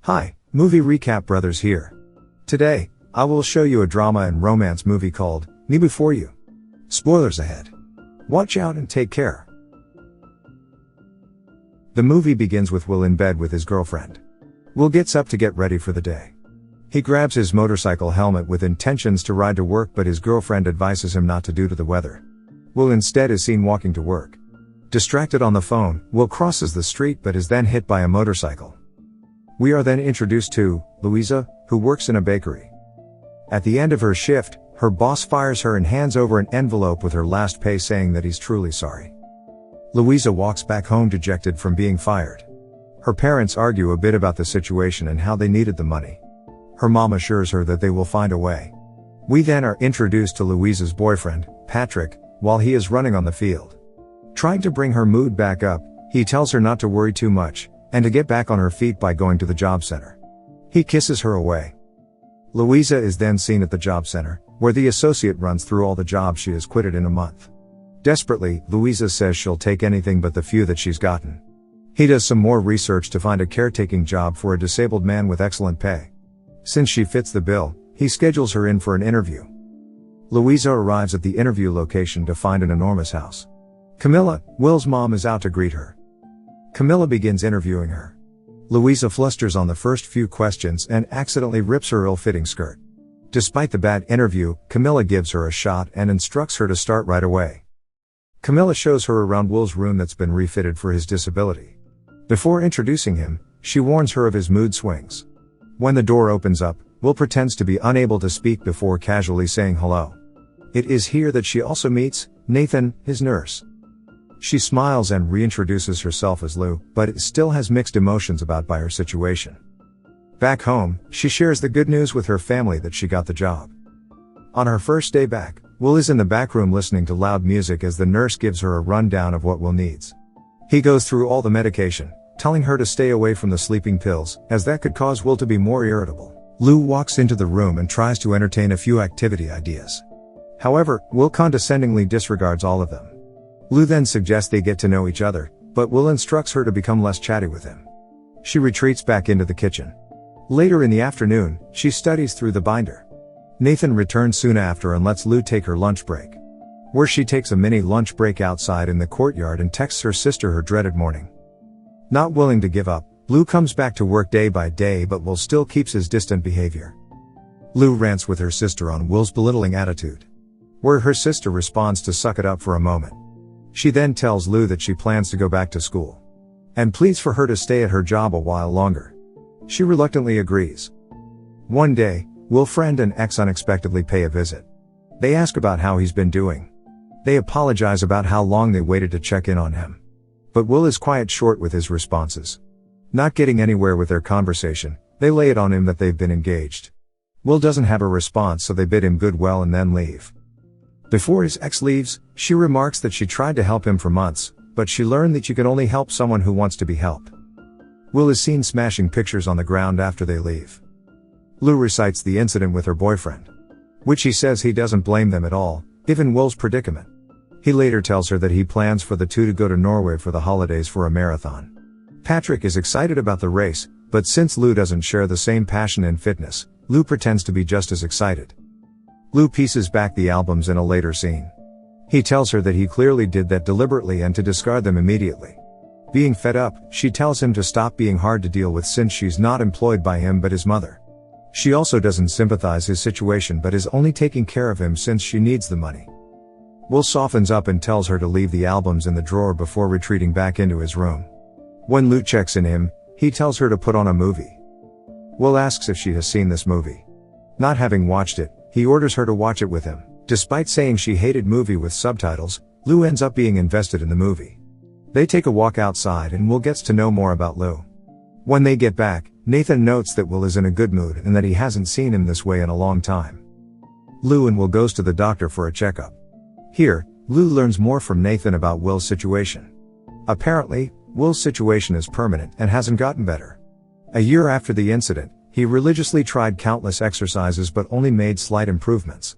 Hi, Movie Recap Brothers here. Today, I will show you a drama and romance movie called Me Before You. Spoilers ahead. Watch out and take care. The movie begins with Will in bed with his girlfriend. Will gets up to get ready for the day. He grabs his motorcycle helmet with intentions to ride to work, but his girlfriend advises him not to due to the weather. Will instead is seen walking to work. Distracted on the phone, Will crosses the street but is then hit by a motorcycle. We are then introduced to Louisa, who works in a bakery. At the end of her shift, her boss fires her and hands over an envelope with her last pay, saying that he's truly sorry. Louisa walks back home dejected from being fired. Her parents argue a bit about the situation and how they needed the money. Her mom assures her that they will find a way. We then are introduced to Louisa's boyfriend, Patrick, while he is running on the field. Trying to bring her mood back up, he tells her not to worry too much, and to get back on her feet by going to the job center. He kisses her away. Louisa is then seen at the job center, where the associate runs through all the jobs she has quitted in a month. Desperately, Louisa says she'll take anything but the few that she's gotten. He does some more research to find a caretaking job for a disabled man with excellent pay. Since she fits the bill, he schedules her in for an interview. Louisa arrives at the interview location to find an enormous house. Camilla, Will's mom, is out to greet her. Camilla begins interviewing her. Louisa flusters on the first few questions and accidentally rips her ill-fitting skirt. Despite the bad interview, Camilla gives her a shot and instructs her to start right away. Camilla shows her around Will's room that's been refitted for his disability. Before introducing him, she warns her of his mood swings. When the door opens up, Will pretends to be unable to speak before casually saying hello. It is here that she also meets Nathan, his nurse. She smiles and reintroduces herself as Lou, but still has mixed emotions about her situation. Back home, she shares the good news with her family that she got the job. On her first day back, Will is in the back room listening to loud music as the nurse gives her a rundown of what Will needs. He goes through all the medication, telling her to stay away from the sleeping pills, as that could cause Will to be more irritable. Lou walks into the room and tries to entertain a few activity ideas. However, Will condescendingly disregards all of them. Lou then suggests they get to know each other, but Will instructs her to become less chatty with him. She retreats back into the kitchen. Later in the afternoon, she studies through the binder. Nathan returns soon after and lets Lou take her lunch break, where she takes a mini lunch break outside in the courtyard and texts her sister her dreaded morning. Not willing to give up, Lou comes back to work day by day, but Will still keeps his distant behavior. Lou rants with her sister on Will's belittling attitude, where her sister responds to suck it up for a moment. She then tells Lou that she plans to go back to school, and pleads for her to stay at her job a while longer. She reluctantly agrees. One day, Will's friend and ex unexpectedly pay a visit. They ask about how he's been doing. They apologize about how long they waited to check in on him. But Will is quite short with his responses. Not getting anywhere with their conversation, they lay it on him that they've been engaged. Will doesn't have a response, so they bid him goodwill and then leave. Before his ex leaves, she remarks that she tried to help him for months, but she learned that you can only help someone who wants to be helped. Will is seen smashing pictures on the ground after they leave. Lou recites the incident with her boyfriend, which he says he doesn't blame them at all, given Will's predicament. He later tells her that he plans for the two to go to Norway for the holidays for a marathon. Patrick is excited about the race, but since Lou doesn't share the same passion in fitness, Lou pretends to be just as excited. Lou pieces back the albums in a later scene. He tells her that he clearly did that deliberately and to discard them immediately. Being fed up, she tells him to stop being hard to deal with since she's not employed by him but his mother. She also doesn't sympathize his situation but is only taking care of him since she needs the money. Will softens up and tells her to leave the albums in the drawer before retreating back into his room. When Lou checks in him, he tells her to put on a movie. Will asks if she has seen this movie. Not having watched it, he orders her to watch it with him. Despite saying she hated movie with subtitles, Lou ends up being invested in the movie. They take a walk outside and Will gets to know more about Lou. When they get back, Nathan notes that Will is in a good mood and that he hasn't seen him this way in a long time. Lou and Will goes to the doctor for a checkup. Here, Lou learns more from Nathan about Will's situation. Apparently, Will's situation is permanent and hasn't gotten better. A year after the incident, he religiously tried countless exercises but only made slight improvements.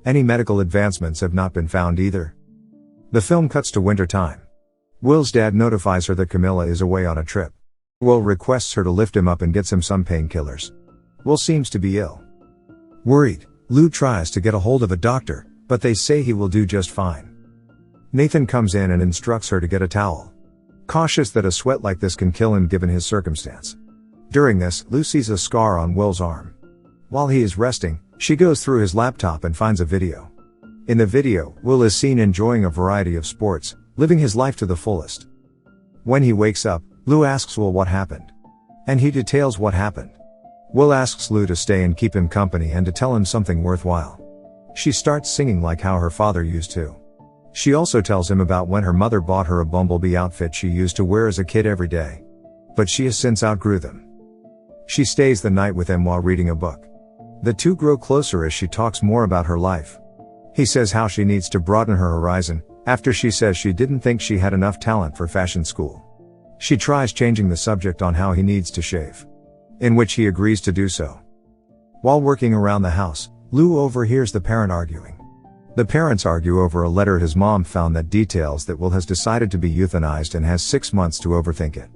Any medical advancements have not been found either. The film cuts to winter time. Will's dad notifies her that Camilla is away on a trip. Will requests her to lift him up and gets him some painkillers. Will seems to be ill. Worried, Lou tries to get a hold of a doctor, but they say he will do just fine. Nathan comes in and instructs her to get a towel. Cautious that a sweat like this can kill him given his circumstance. During this, Lou sees a scar on Will's arm. While he is resting, she goes through his laptop and finds a video. In the video, Will is seen enjoying a variety of sports, living his life to the fullest. When he wakes up, Lou asks Will what happened. And he details what happened. Will asks Lou to stay and keep him company and to tell him something worthwhile. She starts singing like how her father used to. She also tells him about when her mother bought her a bumblebee outfit she used to wear as a kid every day. But she has since outgrew them. She stays the night with him while reading a book. The two grow closer as she talks more about her life. He says how she needs to broaden her horizon, after she says she didn't think she had enough talent for fashion school. She tries changing the subject on how he needs to shave. In which he agrees to do so. While working around the house, Lou overhears the parent arguing. The parents argue over a letter his mom found that details that Will has decided to be euthanized and has 6 months to overthink it.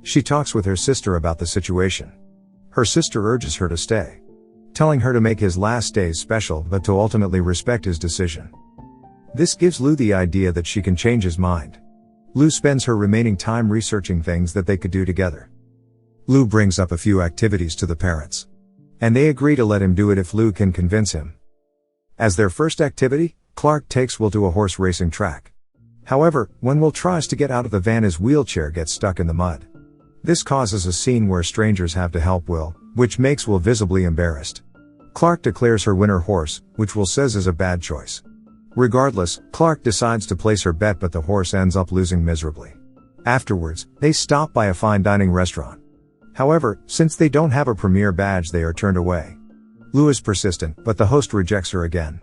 She talks with her sister about the situation. Her sister urges her to stay, telling her to make his last days special but to ultimately respect his decision. This gives Lou the idea that she can change his mind. Lou spends her remaining time researching things that they could do together. Lou brings up a few activities to the parents. And they agree to let him do it if Lou can convince him. As their first activity, Clark takes Will to a horse racing track. However, when Will tries to get out of the van, his wheelchair gets stuck in the mud. This causes a scene where strangers have to help Will, which makes Will visibly embarrassed. Clark declares her winner horse, which Will says is a bad choice. Regardless, Clark decides to place her bet but the horse ends up losing miserably. Afterwards, they stop by a fine dining restaurant. However, since they don't have a premier badge, they are turned away. Lou is persistent, but the host rejects her again.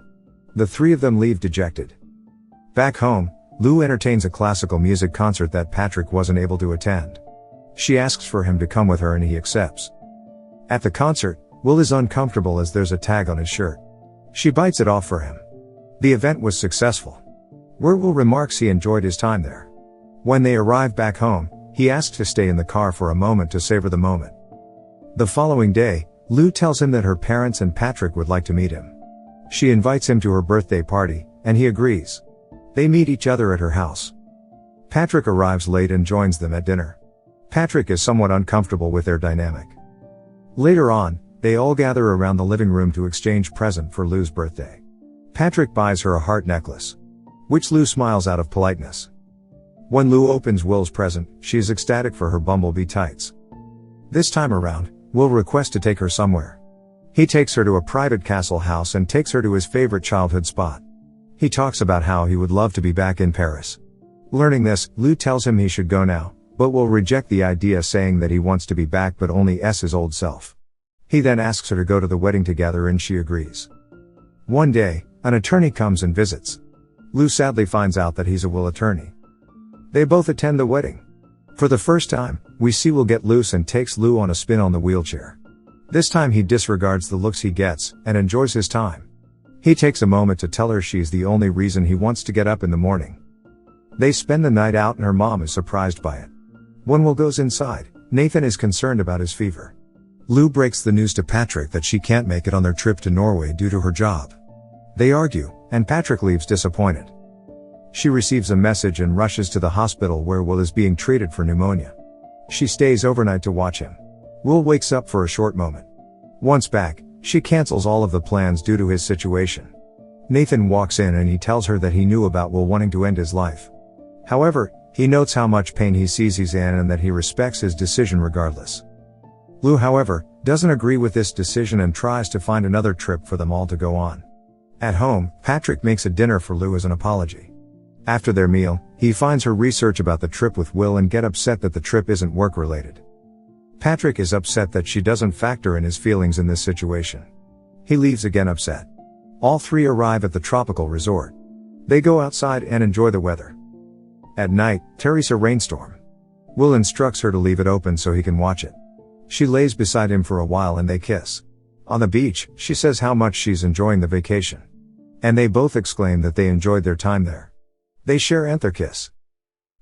The three of them leave dejected. Back home, Lou entertains a classical music concert that Patrick wasn't able to attend. She asks for him to come with her and he accepts. At the concert, Will is uncomfortable as there's a tag on his shirt. She bites it off for him. The event was successful. Where Will remarks he enjoyed his time there. When they arrive back home, he asks to stay in the car for a moment to savor the moment. The following day, Lou tells him that her parents and Patrick would like to meet him. She invites him to her birthday party, and he agrees. They meet each other at her house. Patrick arrives late and joins them at dinner. Patrick is somewhat uncomfortable with their dynamic. Later on, they all gather around the living room to exchange present for Lou's birthday. Patrick buys her a heart necklace, which Lou smiles out of politeness. When Lou opens Will's present, she is ecstatic for her bumblebee tights. This time around, Will requests to take her somewhere. He takes her to a private castle house and takes her to his favorite childhood spot. He talks about how he would love to be back in Paris. Learning this, Lou tells him he should go now, but will reject the idea, saying that he wants to be back but only as his old self. He then asks her to go to the wedding together and she agrees. One day, an attorney comes and visits. Lou sadly finds out that he's a Will attorney. They both attend the wedding. For the first time, we see Will get loose and takes Lou on a spin on the wheelchair. This time he disregards the looks he gets, and enjoys his time. He takes a moment to tell her she's the only reason he wants to get up in the morning. They spend the night out and her mom is surprised by it. When Will goes inside, Nathan is concerned about his fever. Lou breaks the news to Patrick that she can't make it on their trip to Norway due to her job. They argue, and Patrick leaves disappointed. She receives a message and rushes to the hospital where Will is being treated for pneumonia. She stays overnight to watch him. Will wakes up for a short moment. Once back, she cancels all of the plans due to his situation. Nathan walks in and he tells her that he knew about Will wanting to end his life. However, he notes how much pain he sees he's in and that he respects his decision regardless. Lou, however, doesn't agree with this decision and tries to find another trip for them all to go on. At home, Patrick makes a dinner for Lou as an apology. After their meal, he finds her research about the trip with Will and get upset that the trip isn't work-related. Patrick is upset that she doesn't factor in his feelings in this situation. He leaves again upset. All three arrive at the tropical resort. They go outside and enjoy the weather. At night, Terry's a rainstorm. Will instructs her to leave it open so he can watch it. She lays beside him for a while and they kiss. On the beach, she says how much she's enjoying the vacation. And they both exclaim that they enjoyed their time there. They share another kiss.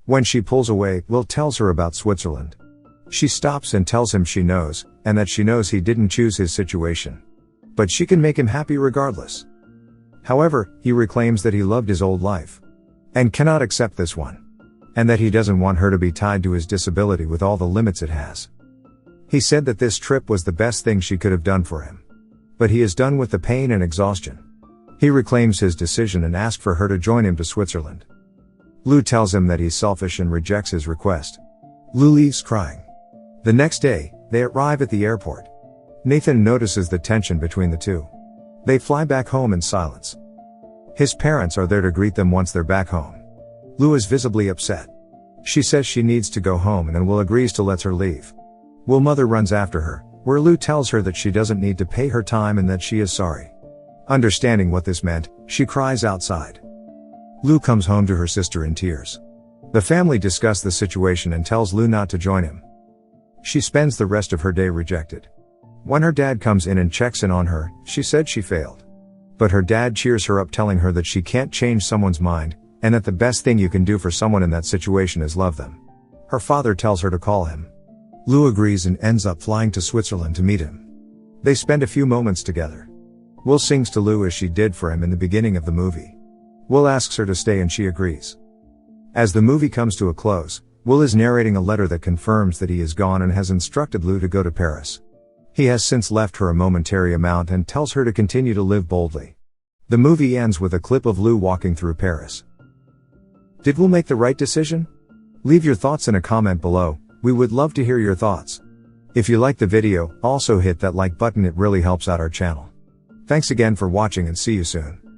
When she pulls away, Will tells her about Switzerland. She stops and tells him she knows, and that she knows he didn't choose his situation. But she can make him happy regardless. However, he reclaims that he loved his old life. And cannot accept this one. And that he doesn't want her to be tied to his disability with all the limits it has. He said that this trip was the best thing she could have done for him. But he is done with the pain and exhaustion. He reclaims his decision and asks for her to join him to Switzerland. Lou tells him that he's selfish and rejects his request. Lou leaves crying. The next day, they arrive at the airport. Nathan notices the tension between the two. They fly back home in silence. His parents are there to greet them once they're back home. Lou is visibly upset. She says she needs to go home and Will agrees to let her leave. Will's mother runs after her, where Lou tells her that she doesn't need to pay her time and that she is sorry. Understanding what this meant, she cries outside. Lou comes home to her sister in tears. The family discuss the situation and tells Lou not to join him. She spends the rest of her day rejected. When her dad comes in and checks in on her, she said she failed. But her dad cheers her up, telling her that she can't change someone's mind, and that the best thing you can do for someone in that situation is love them. Her father tells her to call him. Lou agrees and ends up flying to Switzerland to meet him. They spend a few moments together. Will sings to Lou as she did for him in the beginning of the movie. Will asks her to stay and she agrees. As the movie comes to a close, Will is narrating a letter that confirms that he is gone and has instructed Lou to go to Paris. He has since left her a momentary amount and tells her to continue to live boldly. The movie ends with a clip of Lou walking through Paris. Did Will make the right decision? Leave your thoughts in a comment below, we would love to hear your thoughts. If you liked the video, also hit that like button, it really helps out our channel. Thanks again for watching and see you soon.